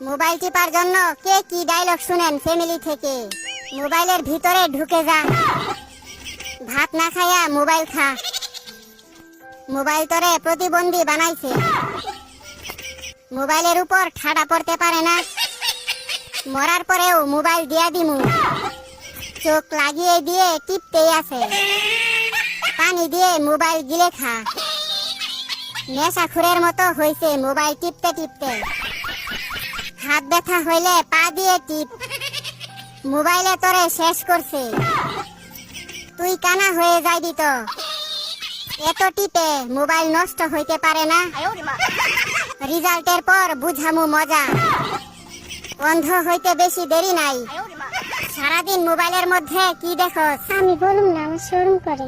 Mobile tipper জন্য কে কি dialogue শুনেন ফ্যামিলি থেকে? মোবাইলের ভিতরে ঢুকে যা, ভাত না খাইয়া মোবাইল খা। মোবাইল তোরে প্রতিবন্ধী বানাইছে, মোবাইলের উপর ঠাডা পড়তে পারে না। মরার পরেও মোবাইল দিয়া দিমু, চোখ লাগিয়ে দিয়ে টিপতেই আছে। পানি দিয়ে মোবাইল গিলে খা। নেশাখুরের মতো হইছে মোবাইল টিপতে টিপতে। হাত ব্যথা হইলে পা দিয়ে টিপ, মোবাইলে তোরে শেষ করছে। তুই কানা হয়ে যাইবি তো, এত টিপে মোবাইল নষ্ট হইতে পারে না। রিজাল্টের পর বুঝামু মজা, অন্ধ হইতে বেশি দেরি নাই। সারাদিন মোবাইলের মধ্যে কি দেখো? আমি বলুম না, আমার শরম করে।